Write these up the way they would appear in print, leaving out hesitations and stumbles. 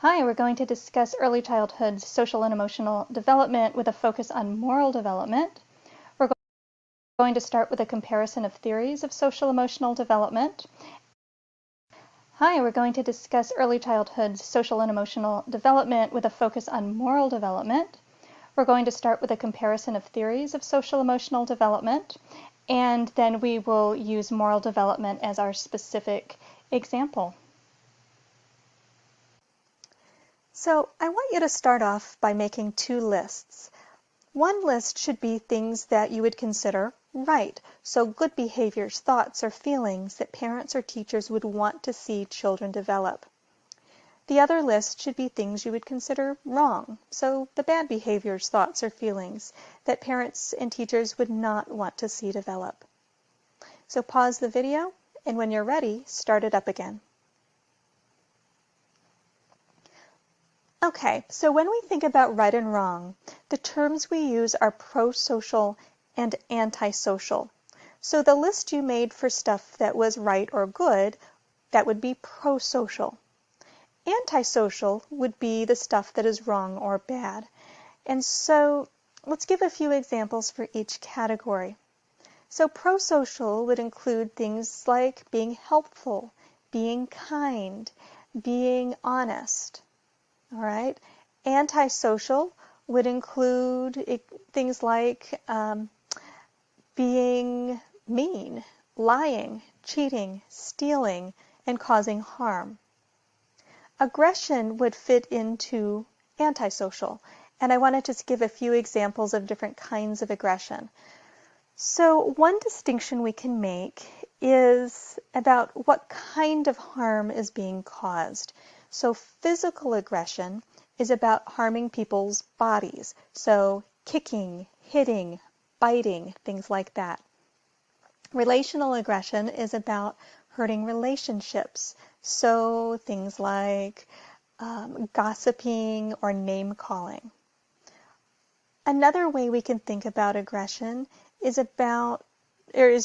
Hi, we're going to discuss early childhood social and emotional development with a focus on moral development. We're going to start with a comparison of theories of social emotional development. Hi, we're going to discuss early childhood social and emotional development with a focus on moral development. We're going to start with a comparison of theories of social emotional development, and then we will use moral development as our specific example. So I want you to start off by making two lists. One list should be things that you would consider right, so good behaviors, thoughts, or feelings that parents or teachers would want to see children develop. The other list should be things you would consider wrong, so the bad behaviors, thoughts, or feelings that parents and teachers would not want to see develop. So pause the video, and when you're ready, start it up again. Okay, so when we think about right and wrong, the terms we use are pro-social and anti-social. So the list you made for stuff that was right or good, that would be pro-social. Anti-social would be the stuff that is wrong or bad. And so let's give a few examples for each category. So pro-social would include things like being helpful, being kind, being honest. All right. Antisocial would include things like being mean, lying, cheating, stealing, and causing harm. Aggression would fit into antisocial, and I want to just give a few examples of different kinds of aggression. So one distinction we can make is about what kind of harm is being caused. So physical aggression is about harming people's bodies. So kicking, hitting, biting, things like that. Relational aggression is about hurting relationships. So things like gossiping or name calling. Another way we can think about aggression is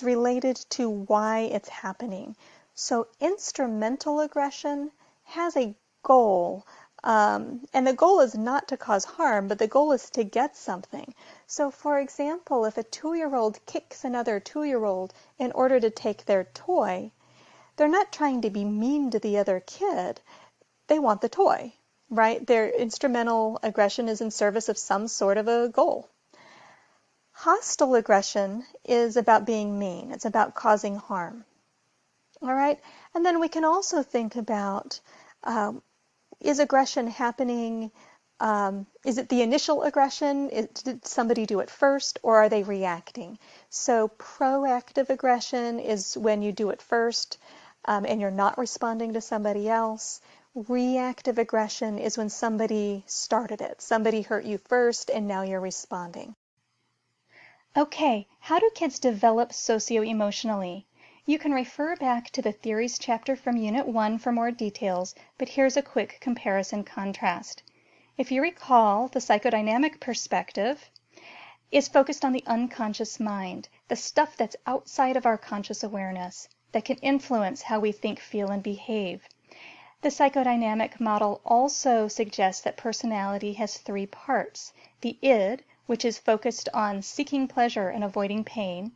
related to why it's happening. So instrumental aggression has a goal, and the goal is not to cause harm, but the goal is to get something. So for example, if a 2-year-old kicks another 2-year-old in order to take their toy, they're not trying to be mean to the other kid. They want the toy, right? Their instrumental aggression is in service of some sort of a goal. Hostile aggression is about being mean. It's about causing harm. All right? And then we can also think about, is aggression happening, is it the initial aggression? Did somebody do it first, or are they reacting? So proactive aggression is when you do it first and you're not responding to somebody else. Reactive aggression is when somebody started it. Somebody hurt you first and now you're responding. Okay, how do kids develop socio-emotionally? You can refer back to the Theories chapter from Unit 1 for more details, but here's a quick comparison contrast. If you recall, the psychodynamic perspective is focused on the unconscious mind, the stuff that's outside of our conscious awareness, that can influence how we think, feel, and behave. The psychodynamic model also suggests that personality has 3 parts: the id, which is focused on seeking pleasure and avoiding pain;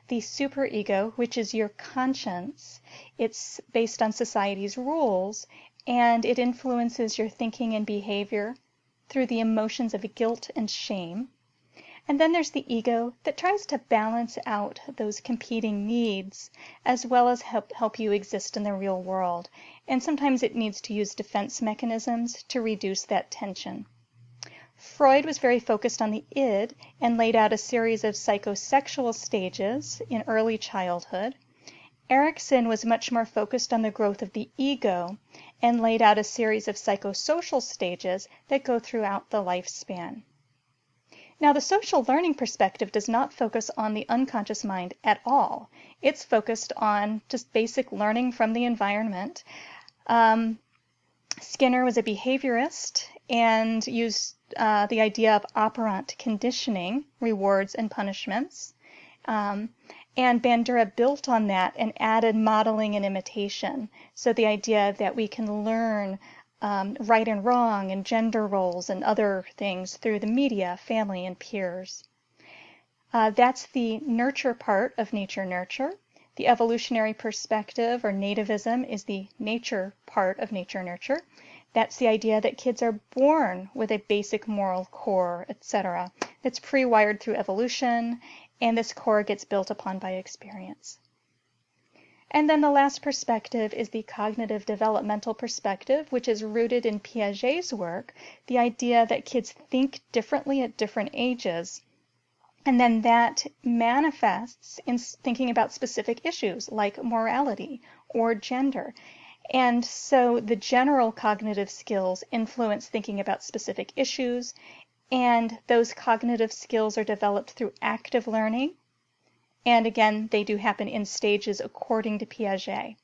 the superego, which is your conscience. It's based on society's rules, and it influences your thinking and behavior through the emotions of guilt and shame. And then there's the ego that tries to balance out those competing needs, as well as help you exist in the real world. And sometimes it needs to use defense mechanisms to reduce that tension. Freud was very focused on the id and laid out a series of psychosexual stages in early childhood. Erikson was much more focused on the growth of the ego and laid out a series of psychosocial stages that go throughout the lifespan. Now, the social learning perspective does not focus on the unconscious mind at all. It's focused on just basic learning from the environment. Skinner was a behaviorist and used the idea of operant conditioning, rewards and punishments. And Bandura built on that and added modeling and imitation. So the idea that we can learn right and wrong and gender roles and other things through the media, family, and peers. That's the nurture part of nature nurture. The evolutionary perspective or nativism is the nature part of nature nurture. That's the idea that kids are born with a basic moral core, etc. It's pre-wired through evolution, and this core gets built upon by experience. And then the last perspective is the cognitive developmental perspective, which is rooted in Piaget's work, the idea that kids think differently at different ages. And then that manifests in thinking about specific issues like morality or gender. And so the general cognitive skills influence thinking about specific issues, and those cognitive skills are developed through active learning. And again, they do happen in stages according to Piaget.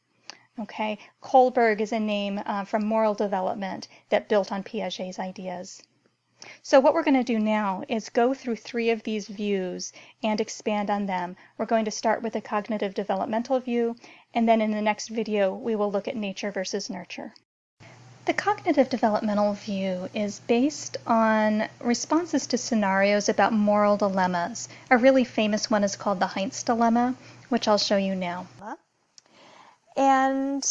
Okay, Kohlberg is a name from moral development that built on Piaget's ideas. So what we're going to do now is go through 3 of these views and expand on them. We're going to start with the cognitive developmental view, and then in the next video we will look at nature versus nurture. The cognitive developmental view is based on responses to scenarios about moral dilemmas. A really famous one is called the Heinz Dilemma, which I'll show you now. And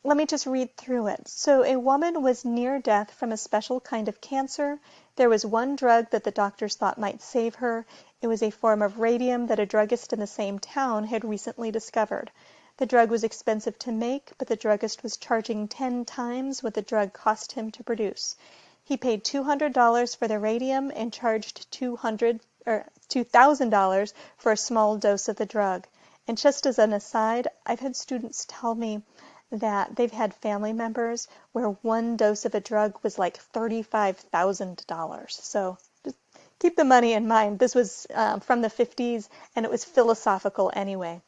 let me just read through it. So a woman was near death from a special kind of cancer. There was one drug that the doctors thought might save her. It was a form of radium that a druggist in the same town had recently discovered. The drug was expensive to make, but the druggist was charging 10 times what the drug cost him to produce. He paid $200 for the radium and charged $2,000 for a small dose of the drug. And just as an aside, I've had students tell me that they've had family members where one dose of a drug was like $35,000. So just keep the money in mind. This was from the 50s, and it was philosophical anyway.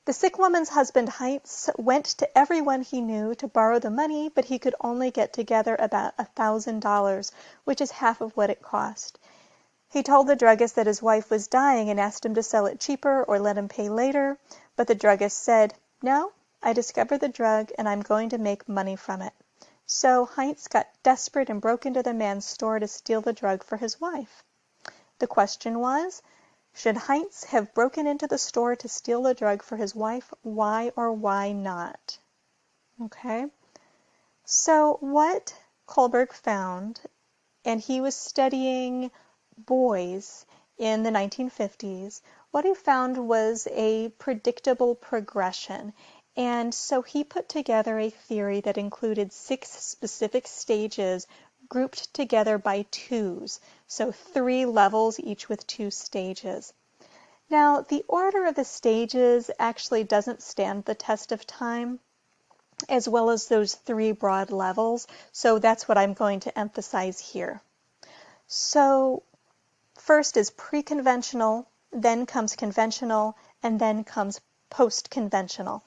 The sick woman's husband, Heinz, went to everyone he knew to borrow the money, but he could only get together about $1,000, which is half of what it cost. He told the druggist that his wife was dying and asked him to sell it cheaper or let him pay later, but the druggist said, "No, I discovered the drug and I'm going to make money from it." So Heinz got desperate and broke into the man's store to steal the drug for his wife. The question was, should Heinz have broken into the store to steal the drug for his wife? Why or why not? Okay. So what Kohlberg found, and he was studying boys in the 1950s, what he found was a predictable progression. And so he put together a theory that included 6 specific stages grouped together by 2s, so 3 levels, each with 2 stages. Now, the order of the stages actually doesn't stand the test of time, as well as those 3 broad levels, so that's what I'm going to emphasize here. So, first is pre-conventional, then comes conventional, and then comes post-conventional.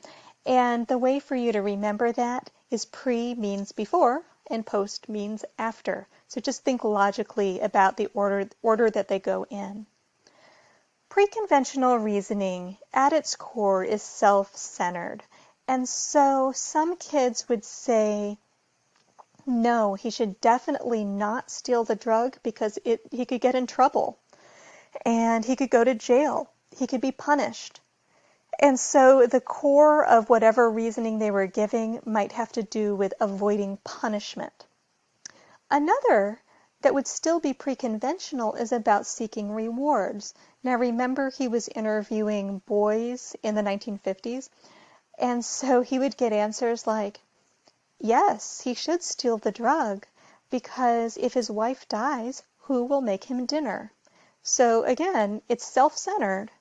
And the way for you to remember that is pre means before, and post means after. So just think logically about the order that they go in. Pre-conventional reasoning at its core is self-centered. And so some kids would say, no, he should definitely not steal the drug because he could get in trouble and he could go to jail. He could be punished. And so the core of whatever reasoning they were giving might have to do with avoiding punishment. Another that would still be pre-conventional is about seeking rewards. Now remember, he was interviewing boys in the 1950s, and so he would get answers like, yes, he should steal the drug, because if his wife dies, who will make him dinner? So again, it's self-centered.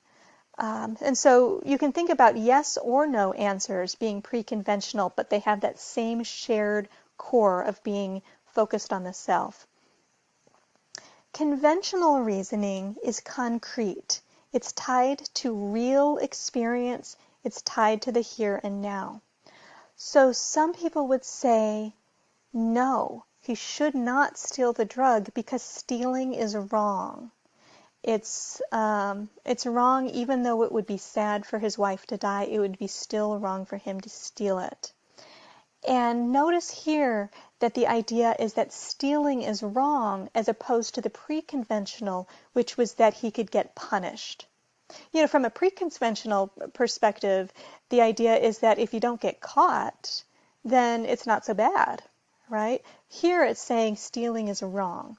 And so you can think about yes or no answers being pre-conventional, but they have that same shared core of being focused on the self. Conventional reasoning is concrete. It's tied to real experience. It's tied to the here and now. So some people would say, no, he should not steal the drug because stealing is wrong. It's wrong even though it would be sad for his wife to die. It would be still wrong for him to steal it. And notice here that the idea is that stealing is wrong as opposed to the pre-conventional, which was that he could get punished. From a pre-conventional perspective, the idea is that if you don't get caught, then it's not so bad, right? Here it's saying stealing is wrong.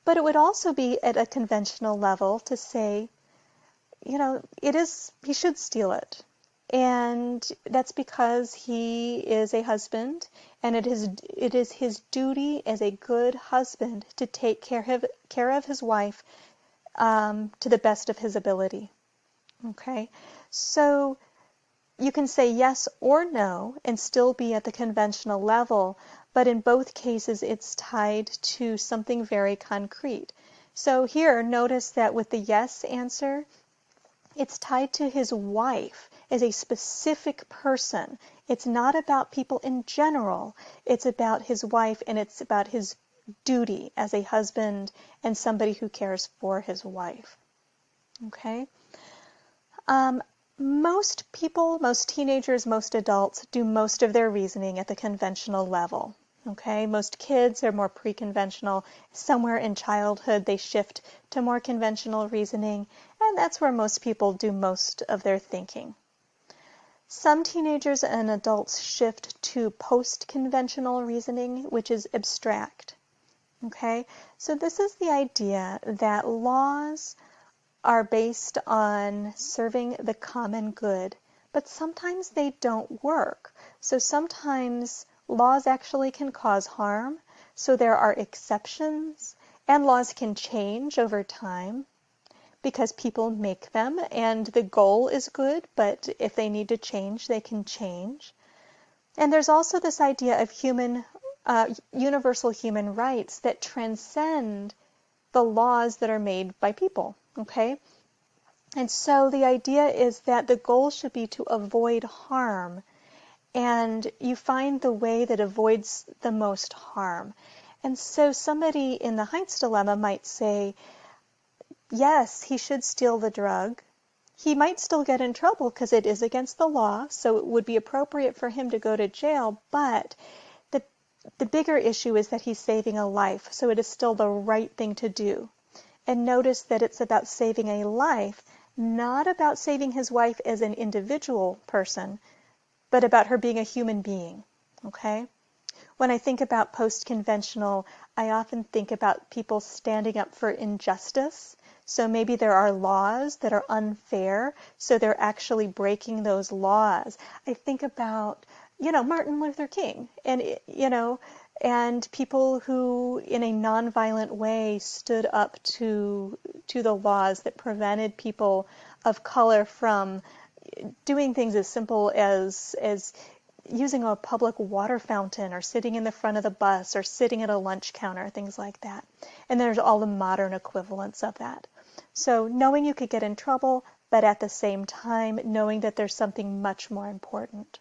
But it would also be at a conventional level to say, he should steal it. And that's because he is a husband, and it is his duty as a good husband to take care of his wife to the best of his ability. Okay? So you can say yes or no and still be at the conventional level, but in both cases it's tied to something very concrete. So here, notice that with the yes answer, it's tied to his wife as a specific person. It's not about people in general. It's about his wife, and it's about his duty as a husband and somebody who cares for his wife. Okay? Most people, most teenagers, most adults do most of their reasoning at the conventional level. Okay? Most kids are more pre-conventional. Somewhere in childhood they shift to more conventional reasoning, and that's where most people do most of their thinking. Some teenagers and adults shift to post-conventional reasoning, which is abstract. Okay? So this is the idea that laws are based on serving the common good, but sometimes they don't work. So sometimes laws actually can cause harm, so there are exceptions, and laws can change over time because people make them, and the goal is good, but if they need to change, they can change. And there's also this idea of universal human rights that transcend the laws that are made by people, okay? And so the idea is that the goal should be to avoid harm, and you find the way that avoids the most harm. And so somebody in the Heinz Dilemma might say, yes, he should steal the drug. He might still get in trouble because it is against the law, so it would be appropriate for him to go to jail, but the bigger issue is that he's saving a life, so it is still the right thing to do. And notice that it's about saving a life, not about saving his wife as an individual person, but about her being a human being, okay? When I think about post-conventional, I often think about people standing up for injustice. So maybe there are laws that are unfair, so they're actually breaking those laws. I think about, Martin Luther King, and people who, in a nonviolent way, stood up to the laws that prevented people of color from doing things as simple as using a public water fountain or sitting in the front of the bus or sitting at a lunch counter, things like that. And there's all the modern equivalents of that. So knowing you could get in trouble, but at the same time knowing that there's something much more important.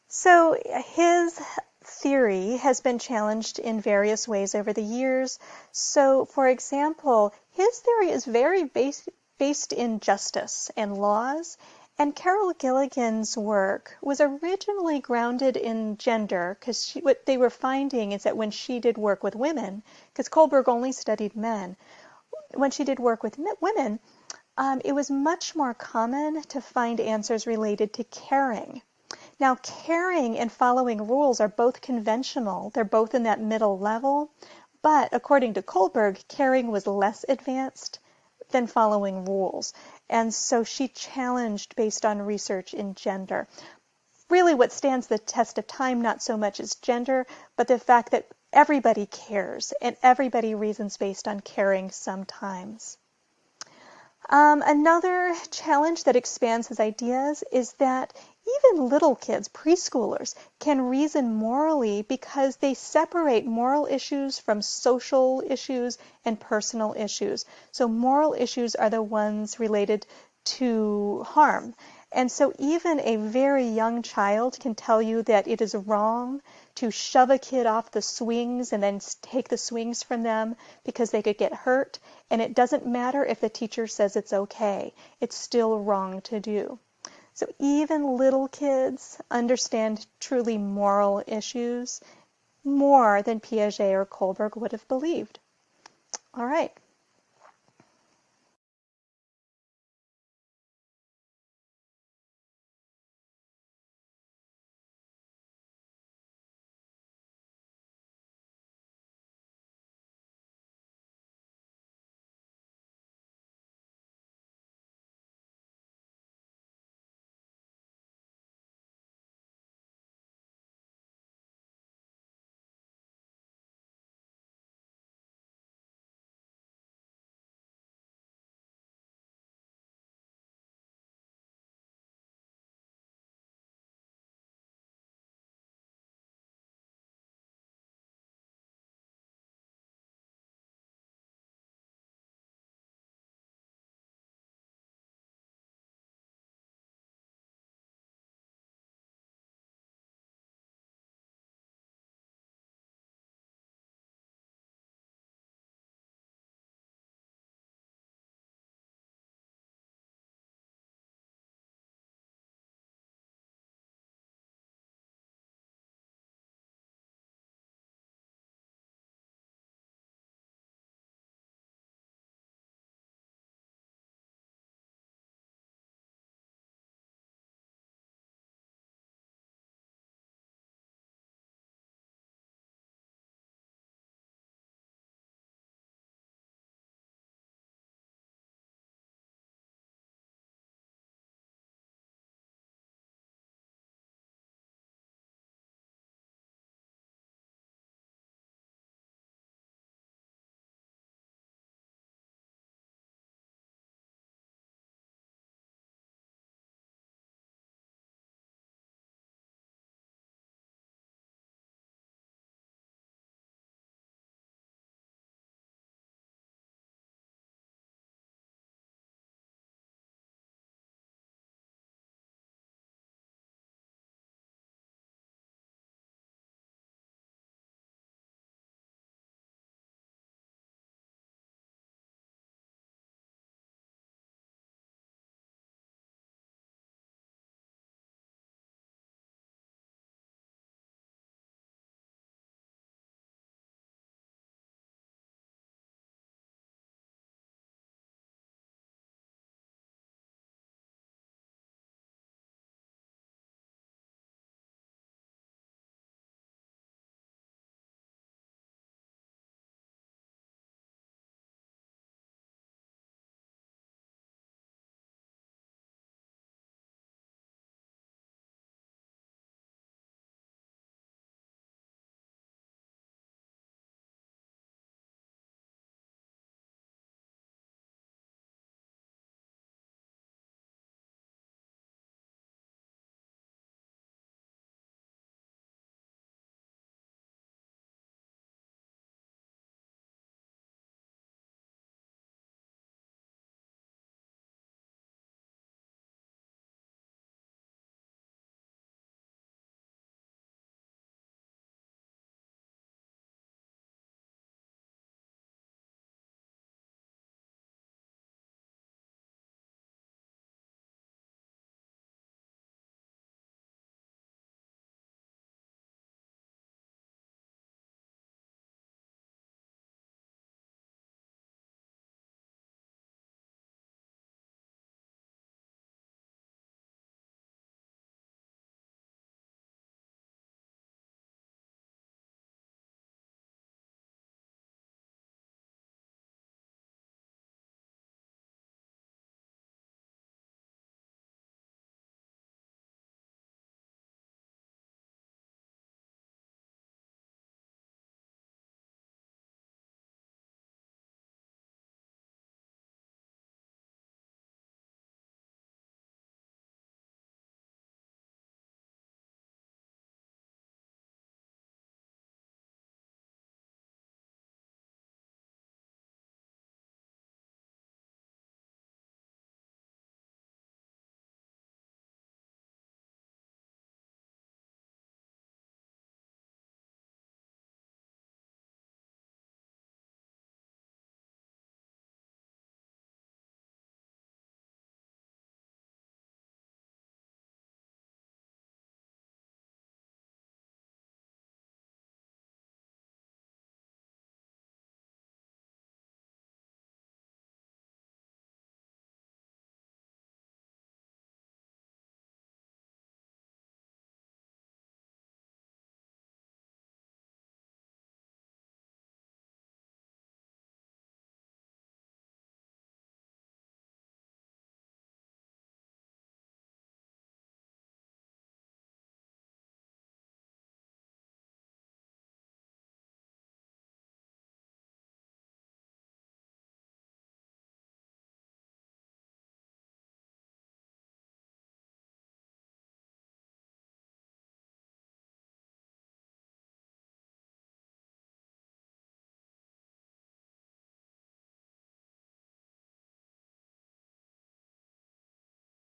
So his theory has been challenged in various ways over the years. So, for example, his theory is very based in justice and laws, and Carol Gilligan's work was originally grounded in gender, because what they were finding is that when she did work with women, because Kohlberg only studied men, when she did work with women, it was much more common to find answers related to caring. Now, caring and following rules are both conventional. They're both in that middle level. But according to Kohlberg, caring was less advanced than following rules. And so she challenged based on research in gender. Really what stands the test of time, not so much as gender, but the fact that everybody cares and everybody reasons based on caring sometimes. Another challenge that expands his ideas is that even little kids, preschoolers, can reason morally because they separate moral issues from social issues and personal issues. So moral issues are the ones related to harm. And so even a very young child can tell you that it is wrong to shove a kid off the swings and then take the swings from them because they could get hurt. And it doesn't matter if the teacher says it's okay. It's still wrong to do. So even little kids understand truly moral issues more than Piaget or Kohlberg would have believed. All right.